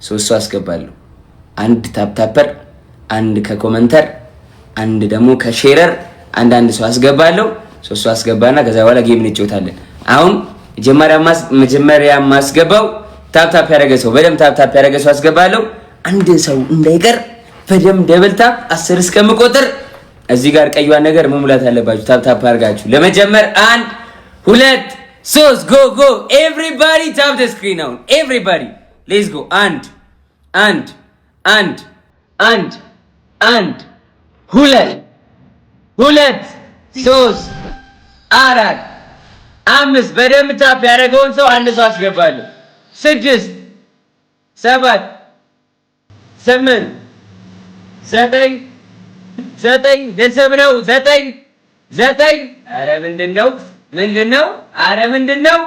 ሶስት ሰው አስገባለሁ። አንድ ታፕታፐር፣ አንድ ከኮመንተር፣ አንድ ደግሞ ከሼረር አንድ ሰው አስገባለሁ። ሶስት ሰው አስገባና ከዛ በኋላ ጌም እንጫወታለን። አሁን መጀመሪያ ማስገባው ታፕታፕ ያደረገ ሰው በደም ታፕታፕ ያደረገ ሰው አስገባለሁ። አንድ ሰው እንዳይቀር በደም ደብል ታፕ 10 እስከምቆጥር እዚህ ጋር ቀይዋን ነገር መሙላት አለባችሁ። ታፕታፕ አድርጋችሁ ለመጀመር 1 2 3 ጎ ጎ ኤቭሪባዲ ታፕ ዘ ስክሪን ናው ኤቭሪባዲ ሌትስ ጎ 1 2 3 4 5 በደም ታፕ ያደረገውን ሰው አንድ ሰው አስገባለሁ። 6 7 8 9 ደሰብ ነው 9 አረ ምንድነው አረ ምንድነው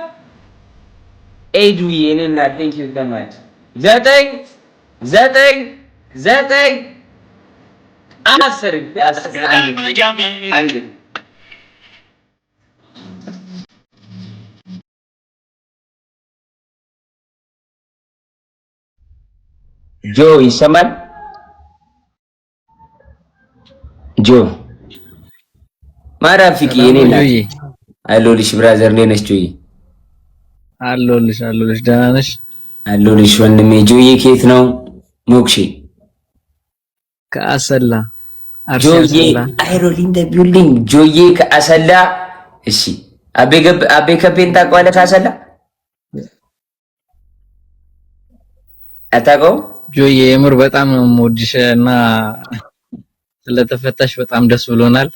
ኤዱዬ እኔና ቴንክ ዩ ከማች 9 10 ጆ ይሰማል? ጆ ማራፊቂ እኔ ነኝ። አሎልሽ ብራዘር እንዴት ነሽ ጆዬ? አሎልሽ ደህና ነሽ? አሎልሽ ወንድሜ። ጆዬ ከየት ነው? ሞክሼ ከአሰላ ጆዬ አይሮሊ እንደ ቢልዲንግ ጆዬ ከአሰላ። እሺ አቤ ከቤን ታውቀዋለህ? ከአሰላ አታውቀውም? ጆዬ የምር በጣም ነው የምወድሽ እና ስለተፈታሽ በጣም ደስ ብሎናል።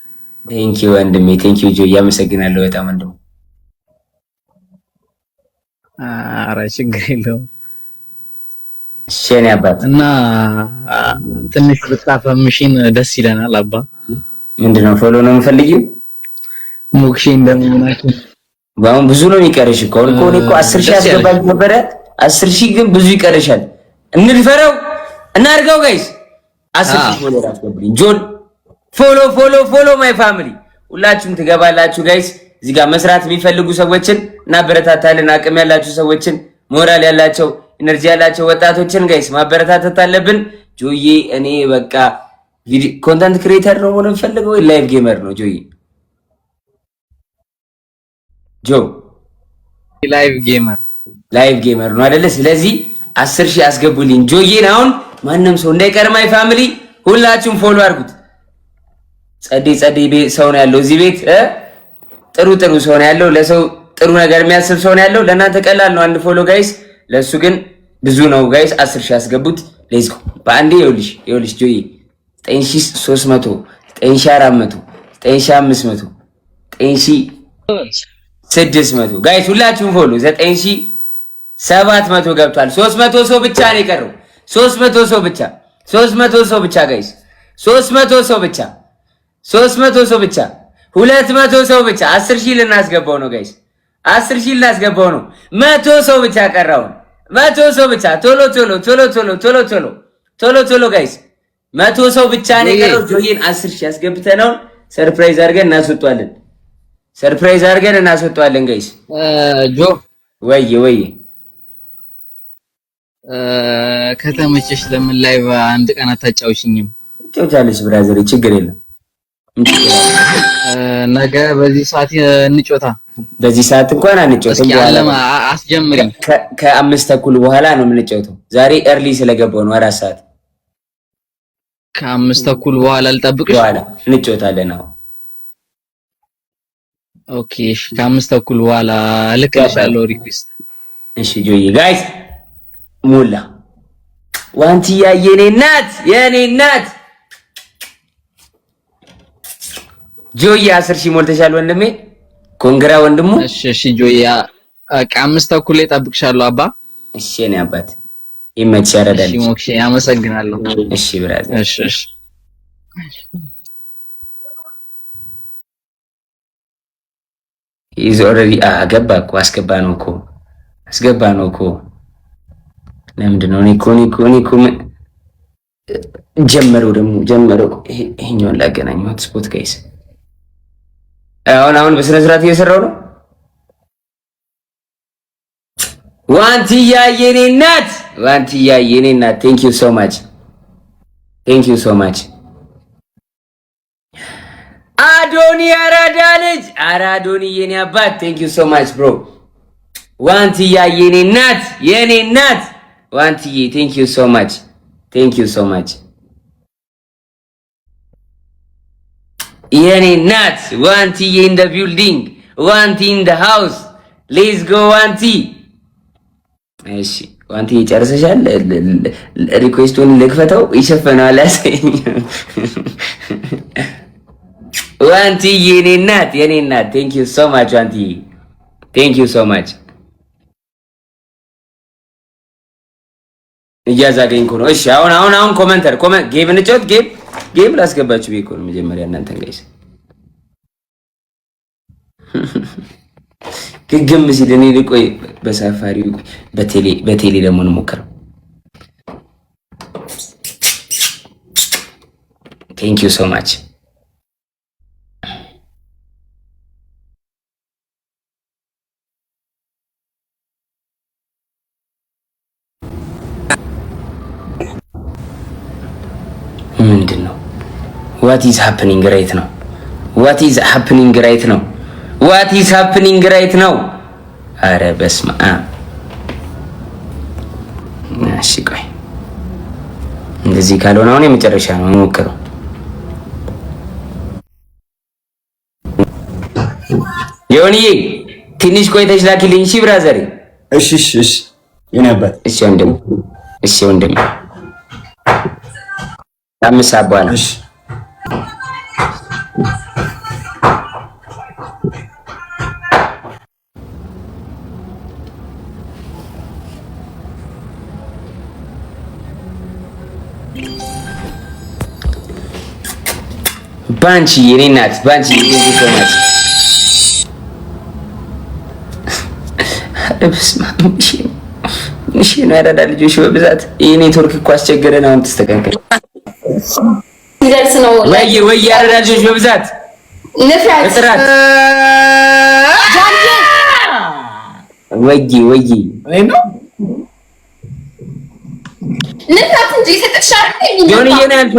ቴንክ ዩ ወንድሜ ቴንክ ዩ ጆዬ አመሰግናለሁ በጣም ወንድሜ። ኧረ ችግር የለውም። እሺ የኔ አባት እና ትንሽ ብታፈምሽን ደስ ይለናል አባ። ምንድነው ፎሎ ነው የምፈልጊው? ሞክሼ እንደምናችሁ ባሁን ብዙ ነው የሚቀርሽ እኮ እኔ እኮ 10,000 አስገባኝ ነበረ 10,000 ግን ብዙ ይቀርሻል። እንድፈረው እናርገው ጋይስ 10,000 ፎሎ አስገብልኝ። ጆን ፎሎ ማይ ፋሚሊ ሁላችሁም ትገባላችሁ ጋይስ። እዚህ ጋር መስራት የሚፈልጉ ሰዎችን እናበረታታለን። አቅም ያላችሁ ሰዎችን ሞራል ያላቸው ኢነርጂ ያላቸው ወጣቶችን ጋይስ ማበረታታት አለብን። ጆዬ እኔ በቃ ኮንተንት ክሬተር ነው መሆን የምፈልገው ወይ ላይቭ ጌመር ነው? ጆዬ ጆ ላይቭ ጌመር ነው አይደለ? ስለዚህ 10,000 አስገቡልኝ ጆዬን። አሁን ማንም ሰው እንዳይቀር ማይ ፋሚሊ ሁላችሁም ፎሎ አድርጉት። ጸዴ ሰው ነው ያለው እዚህ ቤት ጥሩ ሰው ነው ያለው። ለሰው ጥሩ ነገር የሚያስብ ሰው ነው ያለው። ለእናንተ ቀላል ነው አንድ ፎሎ ጋይስ፣ ለሱ ግን ብዙ ነው ጋይስ። 10,000 አስገቡት። ሌትስ ጎ በአንዴ ይኸውልሽ ጆዬ 9,300 9,400 9,500 9,600 ጋይስ ሁላችሁም ፎሎ 9,700 ገብቷል። 300 ሰው ብቻ ነው የቀረው። 300 ሰው ብቻ ጋይስ 300 ሰው ብቻ 200 ሰው ብቻ 10,000 ልናስገባው ነው ጋይስ 10,000 ልናስገባው ነው። 100 ሰው ብቻ ቀረው። 100 ሰው ብቻ ቶሎ ጋይስ 100 ሰው ብቻ ነው የቀረው። ጆዬን 10,000 አስገብተነው ሰርፕራይዝ አድርገን እናስወጣዋለን ጋይስ። ጆ ወይ ከተመቸሽ ለምን ላይቭ አንድ ቀን አታጫውሽኝም? ጫውቻለሽ ብራዘር ችግር የለም። ነገ በዚህ ሰዓት እንጮታ። በዚህ ሰዓት እንኳን አንጮትም። አስጀምሪ። ከ5:30 በኋላ ነው የምንጮተው። ዛሬ ኤርሊ ስለገባው ነው 4 ሰዓት። ከ5:30 በኋላ ልጠብቅሽ። በኋላ እንጮታለን። አዎ ኦኬ። እሺ ከ5:30 በኋላ ልክልሻለሁ ሪኩዌስት። እሺ ጆዬ ጋይስ ሙላ ዋንቲያ የኔ እናት ጆዬ 10,000 ሞልተሻል ወንድሜ። ኮንግራ ወንድሙ። እሺ ጆዬ 5:30 ላይ እጠብቅሻለሁ አባ። እሺ የኔ አባት ይመችሽ። ያረዳል። እሺ ሞክሼ አመሰግናለሁ። እሺ ብራዘር። እሺ ኢዝ ኦልሬዲ አስገባ ነው እኮ ለምንድን ነው እኔ እኮ ጀመረው። ይሄኛውን ላገናኘው ሆትስፖት ጋይስ። አሁን በስነ ስርዓት እየሰራው ነው። ዋንቲያ የኔ እናት ዋንቲያ የኔ እናት ቴንክ ዩ ሶ ማች አዶኒ አራዳ ልጅ አራዶኒ የኔ አባት ቴንክ ዩ ሶ ማች ብሮ ዋንቲያ የኔ እናት ዋንቲዬ ቴንክ ዩ ሶ ማች የኔ እናት ዋንቲዬ ኢን ዘ ቢልዲንግ ዋንቲ ኢን ዘ ሃውስ ሌትስ ጎ ዋንቲ። እሺ ዋንቲ ጨርሰሻል? ሪኩዌስቱን ልክፈተው ይሸፈናል ያሰኝ ዋንቲ የኔ እናት ቴንክ ዩ ሶ ማች ዋንቲ ቴንክ ዩ ሶ ማች። እያዛገኝኩ ነው። እሺ አሁን ኮመንተር ጌም እንጫወት። ጌም ላስገባችሁ ቤኮ ነው መጀመሪያ እናንተን ጋይስ ግግም ሲል እኔ ልቆይ በሳፋሪ በቴሌ ደግሞ እንሞክረው። ቴንክ ዩ ሶ ማች ምንድን ነው? ዋት ኢዝ ሃፕኒንግ ራይት ነው? አረ በስመ አብ። እሺ ቆይ እንደዚህ ካልሆነ አሁን የመጨረሻ ነው የምሞክረው። ዮኒዬ ትንሽ ቆይተሽ ላኪልኝ እሺ ብራዘር። እሺ የኔ አባት። እሺ ወንድም አምስት ሰዓት በኋላ ባንቺ የኔ እናት ባንቺ ይገኛል። እሺ ነው ያዳዳ ልጆች በብዛት ይሄ ኔትወርክ እኮ አስቸገረን። አሁን ተስተካከለ ይደርስ ነው ወይ ያዳዳ ልጆች በብዛት ንፍራት ወይ እኔ ነው ንፍራት እንጂ ሰጥሻል ዮኒ የኔ አልፋ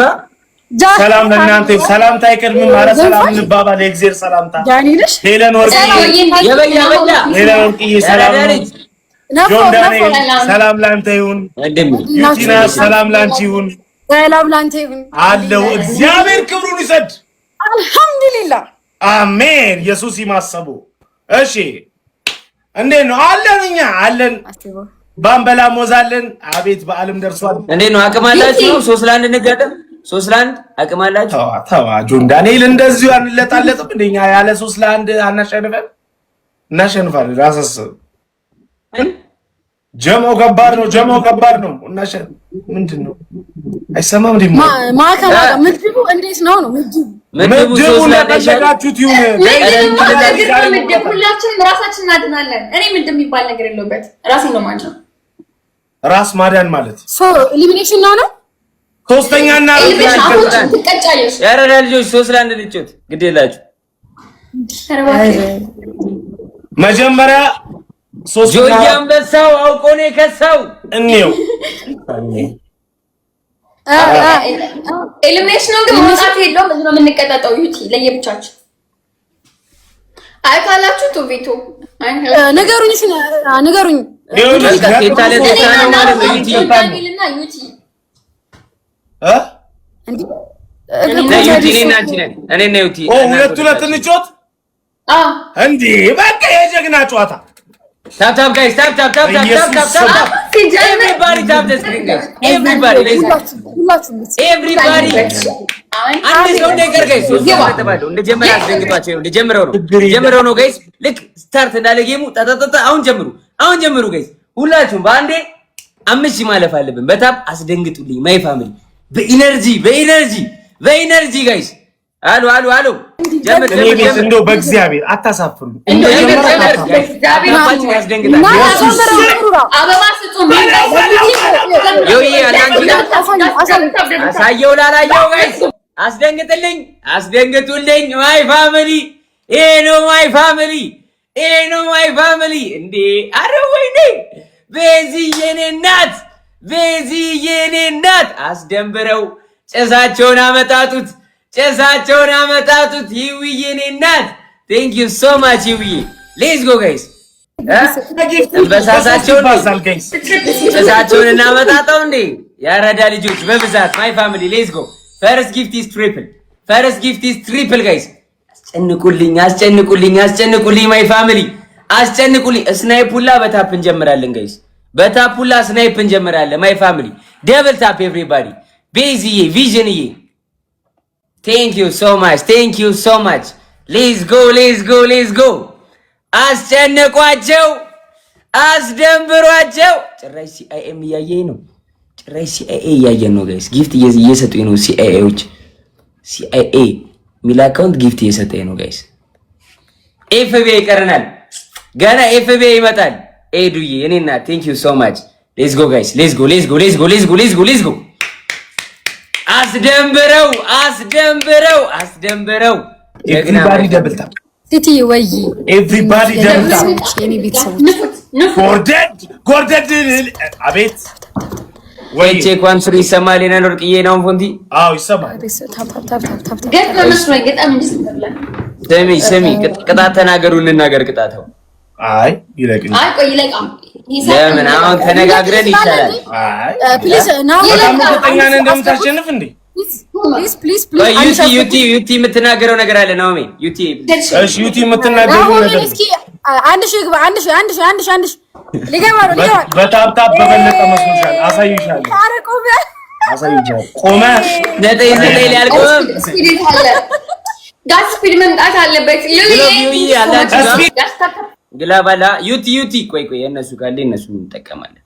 ሰላም ለእናንተ ሰላምታ አይቀድምም። ኧረ ሰላም እንባባል። የእግዚአብሔር ሰላምታ ሄለን ወርቅዬ ሄለን ወርቅዬ ሰላም ጆን ዳንኤል ሰላም ላንተ ይሁን። ዩቲና ሰላም ላንቺ ይሁን። ሰላም ላንተ ይሁን አለው። እግዚአብሔር ክብሩን ይሰድ። አልሐምዱሊላህ አሜን። ኢየሱስ ይማሰቡ። እሺ እንዴት ነው አለን? እኛ አለን ባምበላ ሞዛለን። አቤት በዓለም ደርሷል። እንዴት ነው አቅም አላችሁ? 3-1 እንጋጠም 3-1 አቅም አላችሁ? ተዋ ጆን ዳንኤል እንደዚሁ አንለጣለጥም። እንደኛ ያለ 3-1 አናሸንፈን እናሸንፋለን። ራስስ ጀማው ከባድ ነው። እናሸን ምንድነው አይሰማም እንዴ? ማከማ ምድቡ እንዴት ነው? ምድቡ ለተሸጋችሁት ይሁን። ሁላችንም ራሳችንን እናድናለን። እኔ ምንድን የሚባል ነገር የለውበት ራሴን ነው ማለት ነው። ራስ ማዳን ማለት ኤሊሚኔሽን ነው። ሶስተኛና ትቀጫለሽ። ያረዳ ልጆች 3-1 ልጭት ግድ የላችሁ። መጀመሪያ ጆይ አንበሳው አውቆ ነው የከሳው። እንየው ኤሊሚኔሽን ነው ግን መውጣት የለውም። እዚህ ነው የምንቀጣጣው። ዩቲ ለየብቻችሁ አይካላችሁ ቶቪቶ ነገሩኝ ሁለት እንጫወት እንዴ? በቃ የጀግና ጨዋታ። ታፕ ጋይስ ታፕ everybody tap the screen guys everybody አንድ ሰው ነገር ጋይስ ተባለው እንደጀመረ አስደንግጧቸው ነው። እንደጀመረው ነው ጋይስ። ልክ ስታርት እንዳለ ጌሙ ታታታ አሁን ጀምሩ ጋይስ። ሁላችሁም በአንዴ 5 ማለፍ አለብን። በታፕ አስደንግጡልኝ ማይ ፋሚሊ በኢነርጂ ጋይስ። አሉ ጀምር እንደው በእግዚአብሔር አታሳፍሩኝ። አሳየው ላላየው ጋይስ አስደንግጡልኝ። ማይ ፋሚሊ ይሄ ነው ማይ ፋሚሊ እንዴ! አረ ወይኔ ቤዚ የኔ እናት ቤዚዬ የኔ እናት አስደንብረው ጭሳቸውን አመጣጡት ይውዬ የኔ እናት ቴንክ ዩ ሶ ማች ይውዬ ሌትስ ጎ ጋይስ ጭሳቸውን እናመጣጣው እንዴ ያረዳ ልጆች በብዛት ማይ ፋሚሊ ሌትስ ጎ ፈርስት ጊፍት ኢዝ ትሪፕል ጋይስ አስጨንቁልኝ ማይ ፋሚሊ አስጨንቁልኝ ስናይፑላ በታፕ እንጀምራለን ጋይስ በታፑላ ስናይፕ እንጀምራለን ማይ ፋሚሊ ደብል ታፕ ኤቭሪባዲ ቤዚዬ ቪዥንዬ ቴንክ ዩ ሶ ማች ሌትስ ጎ አስጨንቋቸው አስደንብሯቸው ጭራሽ ሲአይኤም እያየኝ ነው እያየን ነው ጋይስ ጊፍት እየሰጡኝ ነው ሲአይኤ ሚል አካውንት ጊፍት እየሰጠኝ ነው ጋይስ ኤፍቢአይ ይቀረናል ገና ኤፍቢአይ ይመጣል ኤዱዬ እኔና ቴንክ ዩ ሶ ማች ሌትስ ጎ ጋይስ ሌትስ ጎ አስደንብረው ኤቭሪባዲ ደብል ታፕ ሲቲ ወይ ኤቭሪባዲ ደብል ታፕ የኔ ቤተሰቦች ጎርደድ አቤት ወይ ቼክ ዋን ስሪ ይሰማል የኔ ወርቅዬ ነው ፎንቲ አዎ ይሰማል ስሚ ቅጣት ተናገሩ እንናገር ቅጣተው አይ ይለቅኝ ለምን አሁን ተነጋግረን ይቻላል ፕሊዝ ናው ለምን እንደምታሸንፍ እንዴ ዩቲ የምትናገረው ነገር አለ ነው ሜ ዩቲ እሺ ዩቲ የምትናገረው ነገር እስኪ አንድ ሺህ ሊገባ ነው በታፕታፕ በበለጠ መስሎሻል አሳይሻለሁ ቆመ ነጠይ ሊያልቆም ጋስ ስፒድ መምጣት አለበት ግላባላ ዩቲ ቆይ የነሱ ካለ እነሱ እንጠቀማለን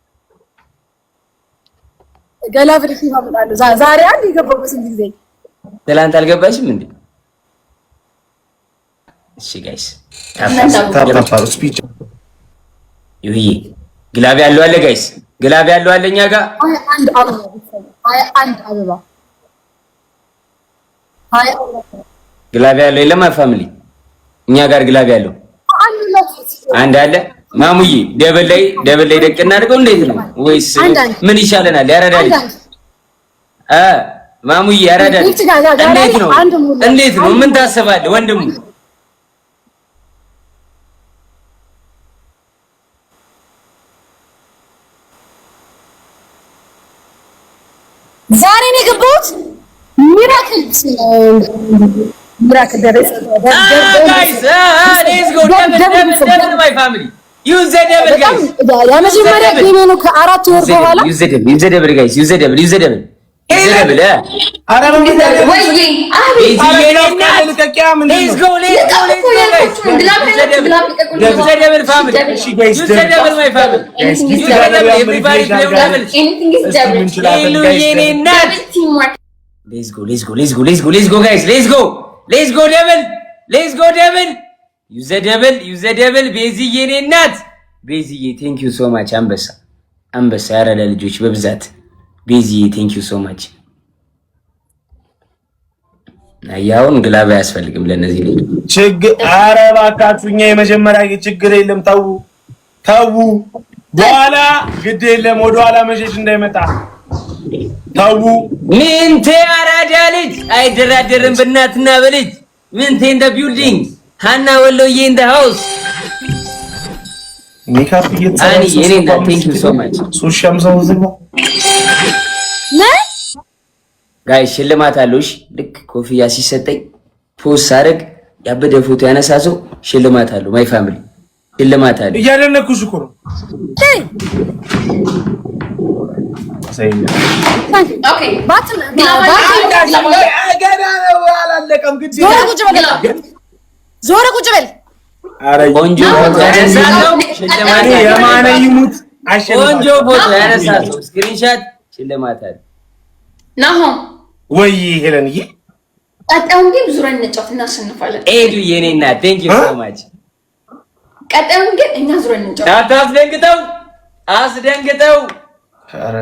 ገላብሪ ይማመጣሉ ዛሬ አንድ ይገባው በስንት ጊዜ ትላንት አልገባሽም እንዴ እሺ ጋይስ ታፕታፕ ስፒች ይሄ ግላብ ያለው አለ ጋይስ ግላብ ያለው አለ እኛ ጋር አንድ አበባ ግላብ ያለው የለም ፋሚሊ እኛ ጋር ግላብ ያለው አንድ አለ ማሙዬ ደብል ላይ ደቅ እናድርገው እንዴት ነው ወይስ ምን ይሻለናል ያረዳል ማሙዬ ያረዳል እንዴት ነው ምን ታስባለህ ወንድሙ ዛሬ ነው የገባሁት ሚራክል ደረሰ ጋይስ ሌትስ ጎ ደብል ማይ ፋሚሊ ዩዝ ዘ ደብል ጋይስ የመጀመሪያ ጌም ነው ከአራት ወር በኋላ ዩዝ ዘ ደብል ጋይስ ዩዝ ዘ ደብል አረ ወይ ሌትስ ጎ ዩዝ ዘ ደብል ፋሚሊ ዩዝ ዘ ደብል ማይ ፋሚሊ ዩዝ ዘ ደብል ኤቭሪባዲ ደብል ሌትስ ጎ ጋይስ ሌትስ ጎ ደብል ዩዝ ዘ ደብል ቤዚዬ የኔ እናት ቤዚዬ ቴንክ ዩ ሶ ማች አንበሳ ያረዳ ልጆች በብዛት ቤዚዬ ቴንክ ዩ ሶ ማች አያውን ግላባ ያስፈልግም ለነዚህ ልጅ ኧረ እባካችሁ እኛ የመጀመሪያ ችግር የለም ተው በኋላ ግድ የለም ወደኋላ መሸሽ እንዳይመጣ ታው ምንቴ አራዳ ልጅ አይደራደርም በእናትና በልጅ ምንቴ እንደ ቢልዲንግ ሃና ወሎዬ እንደ ሃውስ ሜካፕ አኒ የኔና ቴንክ ዩ ሶ ማች ሱሻም ሰው ዝግባ ጋይ ሽልማት አለሽ ልክ ኮፍያ ሲሰጠኝ ፖስት አረግ ያበደ ፎቶ ያነሳሰው ሽልማት አለው ማይ ፋሚሊ ሽልማት አለ እያደነኩሽ እኮ ነው ኦኬ ዞረ ቁጭ በል አረ ቆንጆ ፎቶ ያነሳሰው ሽልማት የማነ ይሙት ቆንጆ ፎቶ ያነሳሰው ስክሪንሾት ሽልማት አለ ናሆ ወይ ሄለንዬ ቀጣዩን ግን ዙረን እንጫወት እናሸንፋለን ኤዱ የኔና ቴንክ ዩ ሶ ማች ቀጣዩን ግን እኛ ዙረን እንጫወት አስደንግጠው አረ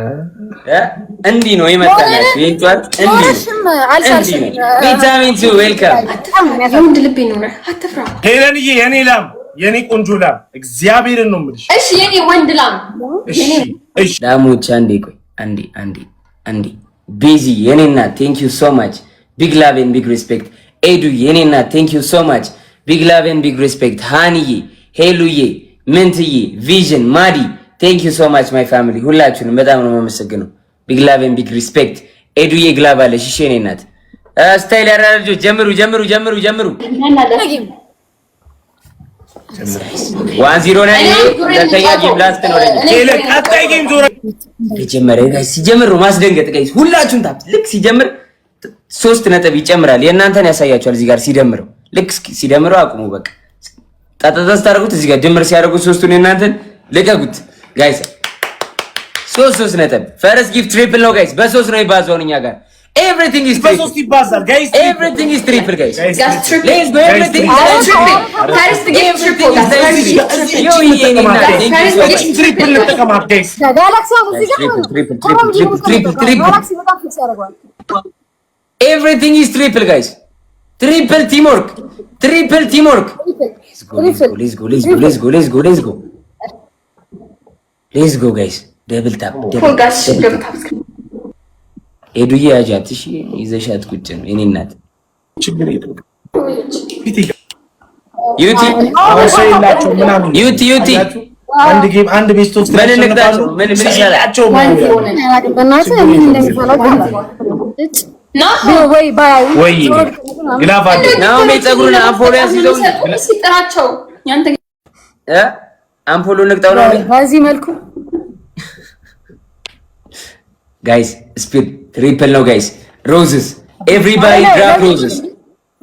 እንዲህ ነው የመጣናችሁ ይንቷት እንዲህ ቪታሚን 2 ዌልካም ወንድ ልብ ይኖራል አትፍራ ሄለንዬ የኔ ላም የኔ ቆንጆ ላም እግዚአብሔርን ነው የምልሽ እሺ የኔ ወንድ ላም እሺ ላሞች አንዴ ቆይ አንዴ ቤዚ የኔ እናት ቴንክ ዩ ሶ ማች ቢግ ላቭ ኤንድ ቢግ ሪስፔክት። ኤዱ የኔ እናት ቴንክ ዩ ሶ ማች ቢግ ላቭ ኤንድ ቢግ ሪስፔክት። ሃኒዬ፣ ሄሉዬ፣ ምንትዬ፣ ቪዥን፣ ማዲ ቴንክ ዩ ሶ ማች ማይ ፋሚሊ ሁላችሁንም በጣም ነው የማመሰግነው። ቢግ ላቭ ኤንድ ቢግ ሪስፔክት። ኤዱዬ ግላብ አለሽ። እሺ የኔ እናት ስታይል ያራጁ ጀምሩ። 1-0 ላይ ሁለተኛ ጌም ላስት ነው። ቀጣይ ጌም ዞረ የጀመረ ጋይስ ሲጀምር ማስደንገጥ ጋይስ ሁላችሁም ታፕ ልክ ሲጀምር 3 ነጥብ ይጨምራል። የእናንተን ያሳያችኋል። እዚህ ጋር ሲደምረው ልክ ሲደምረው አቁሙ። በቃ ጣጣጣስ ታደርጉት። እዚህ ጋር ድምር ሲያደርጉት ሶስቱን የእናንተን ልቀቁት ጋይስ። 3 ነጥብ ፈርስት ጊፍት ትሪፕል ነው ጋይስ። በ3 ነው ይባዛው እኛ ጋር everything is triple. በ3 ይባዛል ጋይስ። everything is triple guys. Let's go everything is triple. First game triple. Yo ይሄንና ትሪፕል ተከማት ጋይስ። ጋላክሲ አሁን እዚህ ጋር triple. Everything is triple guys. Triple teamwork. Let's go guys. double tap. ኤዱዬ ያጃት እሺ፣ ይዘሻት ቁጭ ነው የኔ እናት። ችግር የለም ዩቲ አንድ ጌም አንድ ቤስት ኦፍ ምን እንቅጣቸው? ምን ይሻላቸው? ወይ ግላፍ አለ ነው ጸጉሩን አምፖሎ ያስይዘው ሲጥራቸው ያንተ አምፖሎ ንቅጣው ነው በዚህ መልኩ guys. Speed triple now guys. Roses, everybody grab roses.